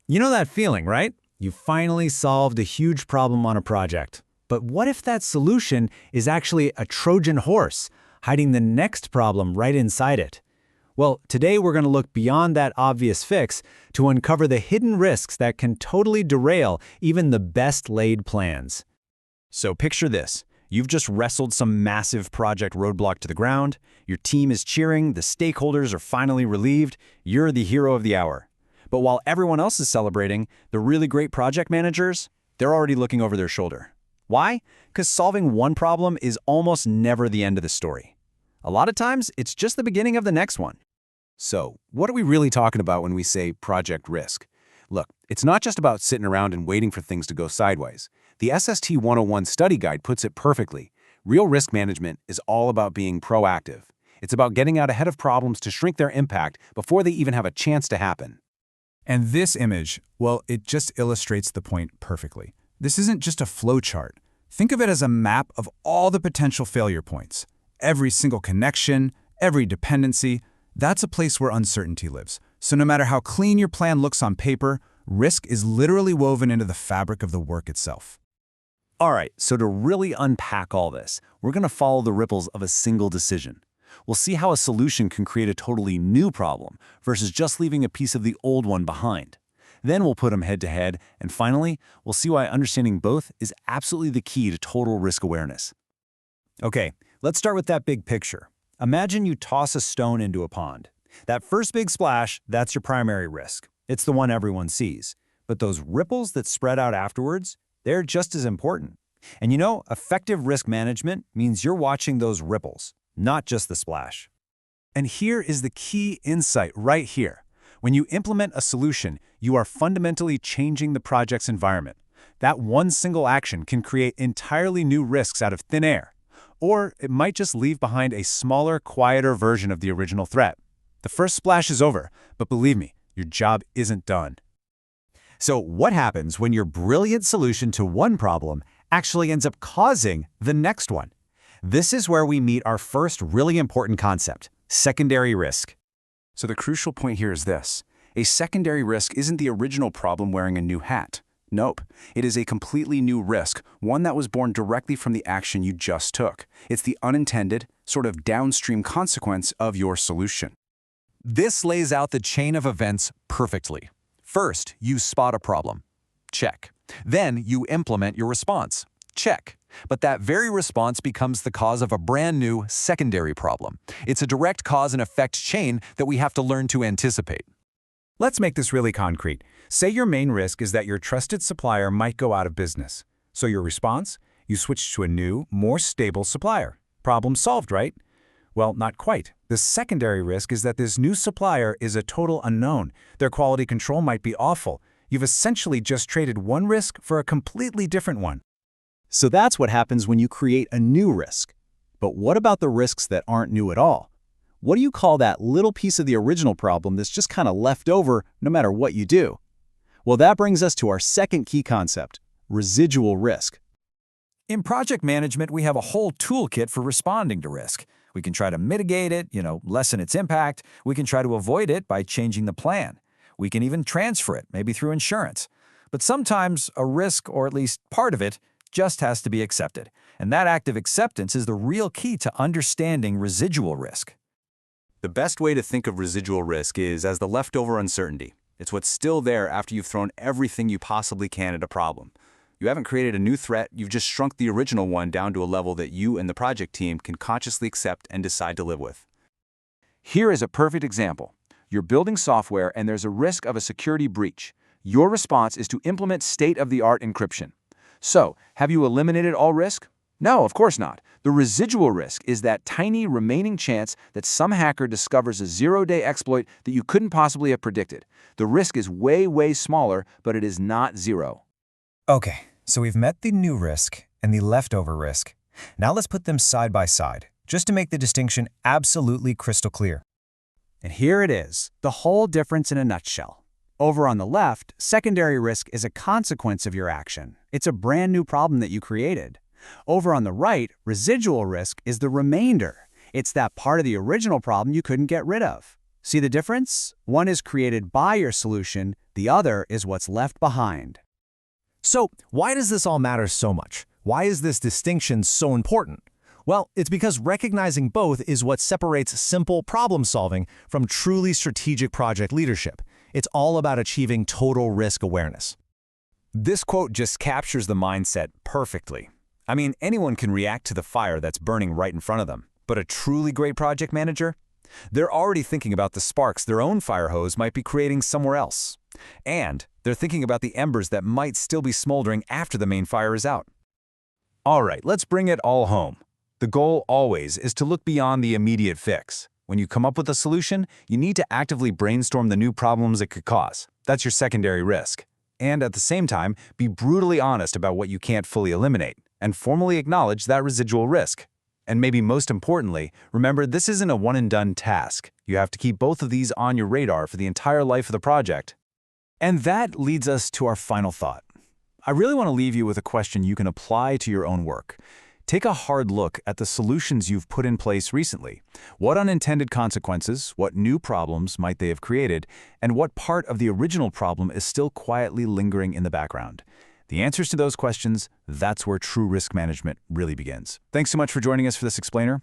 You know that feeling, right? You finally solved a huge problem on a project. But what if that solution is actually a Trojan horse, hiding the next problem right inside it? Well, today we're going to look beyond that obvious fix to uncover the hidden risks that can totally derail even the best laid plans. So picture this. You've just wrestled some massive project roadblock to the ground, your team is cheering, the stakeholders are finally relieved, you're the hero of the hour. But while everyone else is celebrating, the really great project managers, they're already looking over their shoulder. Why? Because solving one problem is almost never the end of the story. A lot of times, it's just the beginning of the next one. So, what are we really talking about when we say project risk? Look, it's not just about sitting around and waiting for things to go sideways. The SST 101 study guide puts it perfectly. Real risk management is all about being proactive. It's about getting out ahead of problems to shrink their impact before they even have a chance to happen. And this image, well, it just illustrates the point perfectly. This isn't just a flow chart. Think of it as a map of all the potential failure points. Every single connection, every dependency, that's a place where uncertainty lives. So no matter how clean your plan looks on paper, risk is literally woven into the fabric of the work itself. All right, so to really unpack all this, we're going to follow the ripples of a single decision. We'll see how a solution can create a totally new problem versus just leaving a piece of the old one behind. Then we'll put them head to head, and finally, we'll see why understanding both is absolutely the key to total risk awareness. Okay, let's start with that big picture. Imagine you toss a stone into a pond. That first big splash, that's your primary risk. It's the one everyone sees. But those ripples that spread out afterwards, they're just as important. And you know, effective risk management means you're watching those ripples, not just the splash. And here is the key insight right here. When you implement a solution, you are fundamentally changing the project's environment. That one single action can create entirely new risks out of thin air. Or it might just leave behind a smaller, quieter version of the original threat. The first splash is over, but believe me, your job isn't done. So what happens when your brilliant solution to one problem actually ends up causing the next one? This is where we meet our first really important concept, secondary risk. So the crucial point here is this. A secondary risk isn't the original problem wearing a new hat. Nope. It is a completely new risk, one that was born directly from the action you just took. It's the unintended, sort of downstream consequence of your solution. This lays out the chain of events perfectly. First, you spot a problem. Check. Then you implement your response. Check. But that very response becomes the cause of a brand new secondary problem. It's a direct cause and effect chain that we have to learn to anticipate. Let's make this really concrete. Say your main risk is that your trusted supplier might go out of business. So your response? You switch to a new, more stable supplier. Problem solved, right? Well, not quite. The secondary risk is that this new supplier is a total unknown. Their quality control might be awful. You've essentially just traded one risk for a completely different one. So that's what happens when you create a new risk. But what about the risks that aren't new at all? What do you call that little piece of the original problem that's just kind of left over no matter what you do? Well, that brings us to our second key concept, residual risk. In project management, we have a whole toolkit for responding to risk. We can try to mitigate it, lessen its impact. We can try to avoid it by changing the plan. We can even transfer it, maybe through insurance. But sometimes a risk, or at least part of it, just has to be accepted. And that act of acceptance is the real key to understanding residual risk. The best way to think of residual risk is as the leftover uncertainty. It's what's still there after you've thrown everything you possibly can at a problem. You haven't created a new threat, you've just shrunk the original one down to a level that you and the project team can consciously accept and decide to live with. Here is a perfect example. You're building software and there's a risk of a security breach. Your response is to implement state-of-the-art encryption. So, have you eliminated all risk? No, of course not. The residual risk is that tiny remaining chance that some hacker discovers a zero-day exploit that you couldn't possibly have predicted. The risk is way, way smaller, but it is not zero. Okay, so we've met the new risk and the leftover risk. Now let's put them side by side, just to make the distinction absolutely crystal clear. And here it is, the whole difference in a nutshell. Over on the left, secondary risk is a consequence of your action. It's a brand new problem that you created. Over on the right, residual risk is the remainder. It's that part of the original problem you couldn't get rid of. See the difference? One is created by your solution, the other is what's left behind. So, why does this all matter so much? Why is this distinction so important? Well, it's because recognizing both is what separates simple problem-solving from truly strategic project leadership. It's all about achieving total risk awareness. This quote just captures the mindset perfectly. I mean, anyone can react to the fire that's burning right in front of them, but a truly great project manager? They're already thinking about the sparks their own fire hose might be creating somewhere else. And they're thinking about the embers that might still be smoldering after the main fire is out. All right, let's bring it all home. The goal always is to look beyond the immediate fix. When you come up with a solution, you need to actively brainstorm the new problems it could cause. That's your secondary risk. And at the same time, be brutally honest about what you can't fully eliminate, and formally acknowledge that residual risk. And maybe most importantly, remember this isn't a one-and-done task. You have to keep both of these on your radar for the entire life of the project. And that leads us to our final thought. I really want to leave you with a question you can apply to your own work. Take a hard look at the solutions you've put in place recently. What unintended consequences, what new problems might they have created, and what part of the original problem is still quietly lingering in the background? The answers to those questions, that's where true risk management really begins. Thanks so much for joining us for this explainer.